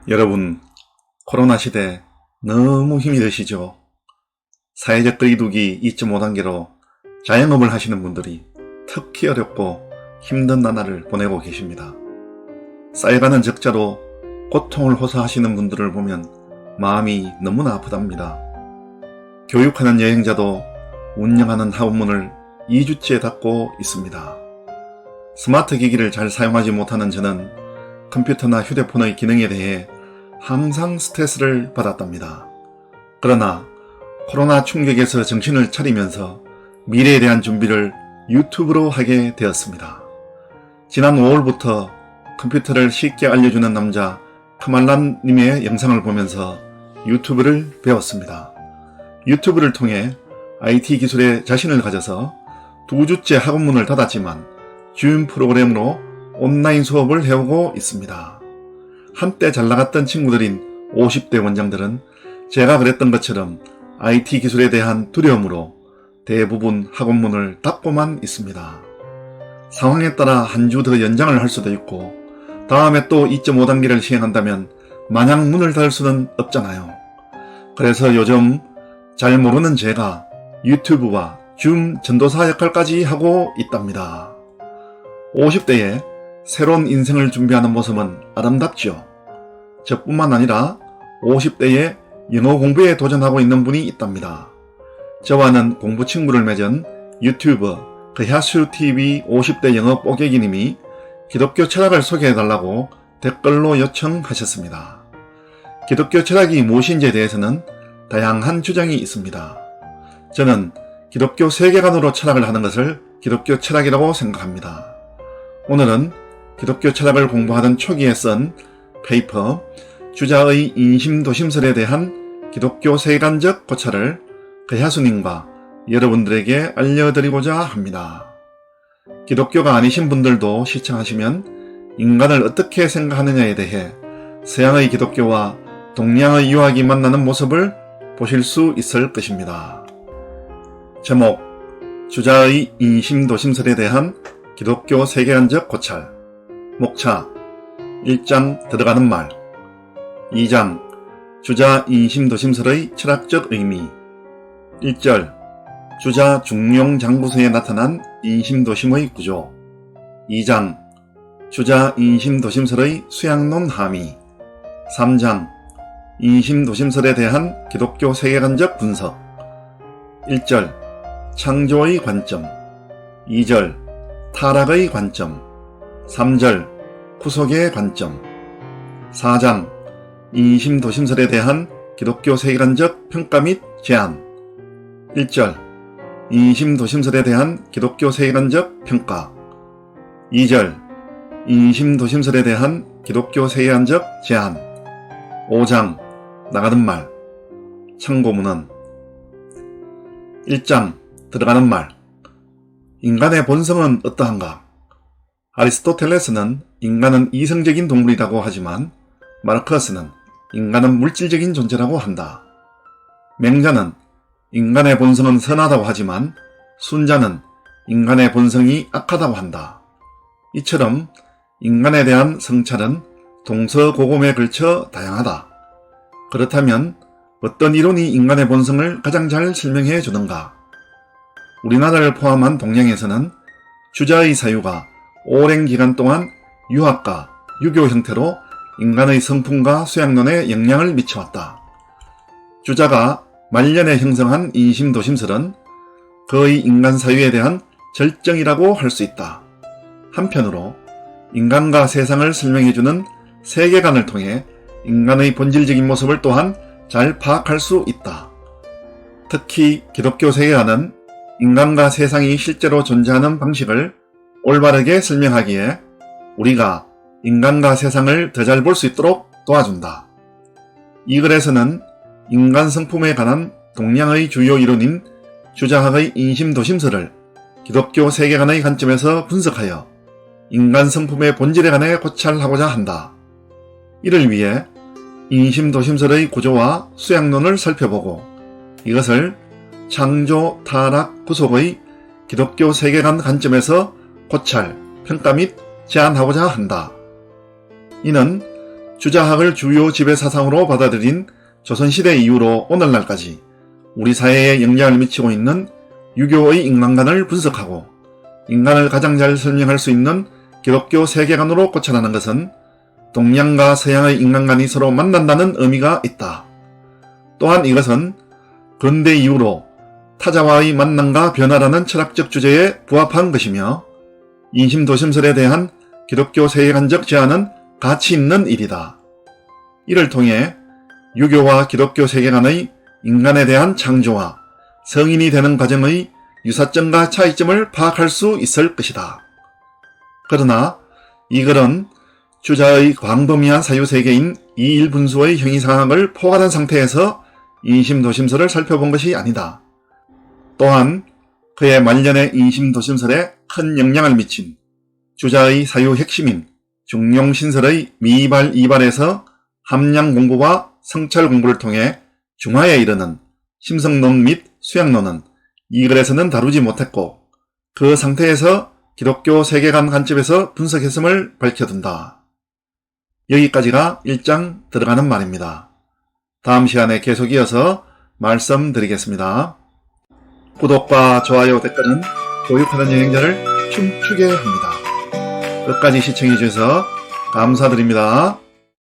여러분, 코로나 시대 너무 힘이 드시죠? 사회적 거리두기 2.5단계로 자영업을 하시는 분들이 특히 어렵고 힘든 나날을 보내고 계십니다. 쌓여가는 적자로 고통을 호소하시는 분들을 보면 마음이 너무나 아프답니다. 교육하는 여행자도 운영하는 학원문을 2주째 닫고 있습니다. 스마트 기기를 잘 사용하지 못하는 저는 컴퓨터나 휴대폰의 기능에 대해 항상 스트레스를 받았답니다. 그러나 코로나 충격에서 정신을 차리면서 미래에 대한 준비를 유튜브로 하게 되었습니다. 지난 5월부터 컴퓨터를 쉽게 알려주는 남자 카말란님의 영상을 보면서 유튜브를 배웠습니다. 유튜브를 통해 IT 기술에 자신을 가져서 2주째 학원문을 닫았지만 줌 프로그램으로 온라인 수업을 해오고 있습니다. 한때 잘나갔던 친구들인 50대 원장들은 제가 그랬던 것처럼 IT 기술에 대한 두려움으로 대부분 학원문을 닫고만 있습니다. 상황에 따라 한 주 더 연장을 할 수도 있고 다음에 또 2.5단계를 시행한다면 마냥 문을 닫을 수는 없잖아요. 그래서 요즘 잘 모르는 제가 유튜브와 줌 전도사 역할까지 하고 있답니다. 50대에 새로운 인생을 준비하는 모습은 아름답죠. 저뿐만 아니라 50대에 영어 공부에 도전하고 있는 분이 있답니다. 저와는 공부 친구를 맺은 유튜버 그야수TV 50대 영어 뽀개기님이 기독교 철학을 소개해달라고 댓글로 요청하셨습니다. 기독교 철학이 무엇인지에 대해서는 다양한 주장이 있습니다. 저는 기독교 세계관으로 철학을 하는 것을 기독교 철학이라고 생각합니다. 오늘은 기독교 철학을 공부하던 초기에 쓴 페이퍼 주자의 인심도심설에 대한 기독교 세계관적 고찰을 그야수님과 여러분들에게 알려드리고자 합니다. 기독교가 아니신 분들도 시청하시면 인간을 어떻게 생각하느냐에 대해 서양의 기독교와 동양의 유학이 만나는 모습을 보실 수 있을 것입니다. 제목, 주자의 인심도심설에 대한 기독교 세계관적 고찰. 목차, 1장 들어가는 말. 2장 주자 인심도심설의 철학적 의미. 1절 주자 중용장구서에 나타난 인심도심의 구조. 2장 주자 인심도심설의 수양론 함의. 3장 인심도심설에 대한 기독교 세계관적 분석. 1절 창조의 관점. 2절 타락의 관점. 3절 구속의 관점. 4장 인심도심설에 대한 기독교 세계관적 평가 및 제안. 1절 인심도심설에 대한 기독교 세계관적 평가. 2절 인심도심설에 대한 기독교 세계관적 제안. 5장 나가는 말. 참고문은 1장 들어가는 말. 인간의 본성은 어떠한가? 아리스토텔레스는 인간은 이성적인 동물이라고 하지만 마르크스는 인간은 물질적인 존재라고 한다. 맹자는 인간의 본성은 선하다고 하지만 순자는 인간의 본성이 악하다고 한다. 이처럼 인간에 대한 성찰은 동서고금에 걸쳐 다양하다. 그렇다면 어떤 이론이 인간의 본성을 가장 잘 설명해 주는가? 우리나라를 포함한 동양에서는 주자의 사유가 오랜 기간 동안 유학과 유교 형태로 인간의 성품과 수양론에 영향을 미쳐왔다. 주자가 말년에 형성한 인심도심설은 거의 인간 사유에 대한 절정이라고 할 수 있다. 한편으로 인간과 세상을 설명해주는 세계관을 통해 인간의 본질적인 모습을 또한 잘 파악할 수 있다. 특히 기독교 세계관은 인간과 세상이 실제로 존재하는 방식을 올바르게 설명하기에 우리가 인간과 세상을 더 잘 볼 수 있도록 도와준다. 이 글에서는 인간 성품에 관한 동양의 주요 이론인 주자학의 인심도심설을 기독교 세계관의 관점에서 분석하여 인간 성품의 본질에 관해 고찰하고자 한다. 이를 위해 인심도심설의 구조와 수양론을 살펴보고 이것을 창조, 타락, 구속의 기독교 세계관 관점에서 고찰, 평가 및 제안하고자 한다. 이는 주자학을 주요 지배사상으로 받아들인 조선시대 이후로 오늘날까지 우리 사회에 영향을 미치고 있는 유교의 인간관을 분석하고 인간을 가장 잘 설명할 수 있는 기독교 세계관으로 고찰하는 것은 동양과 서양의 인간관이 서로 만난다는 의미가 있다. 또한 이것은 근대 이후로 타자와의 만남과 변화라는 철학적 주제에 부합한 것이며 인심도심설에 대한 기독교 세계관적 제안은 가치 있는 일이다. 이를 통해 유교와 기독교 세계관의 인간에 대한 창조와 성인이 되는 과정의 유사점과 차이점을 파악할 수 있을 것이다. 그러나 이 글은 주자의 광범위한 사유세계인 이일분수의 형이상학을 포괄한 상태에서 인심도심설을 살펴본 것이 아니다. 또한 그의 말년의 인심도심설에 큰 영향을 미친 주자의 사유 핵심인 중용신설의 미이발이발에서 함량공부와 성찰공부를 통해 중화에 이르는 심성론 및 수양론은 이 글에서는 다루지 못했고 그 상태에서 기독교 세계관 관점에서 분석했음을 밝혀둔다. 여기까지가 1장 들어가는 말입니다. 다음 시간에 계속 이어서 말씀드리겠습니다. 구독과 좋아요, 댓글은 교육하는 여행자를 춤추게 합니다. 끝까지 시청해 주셔서 감사드립니다.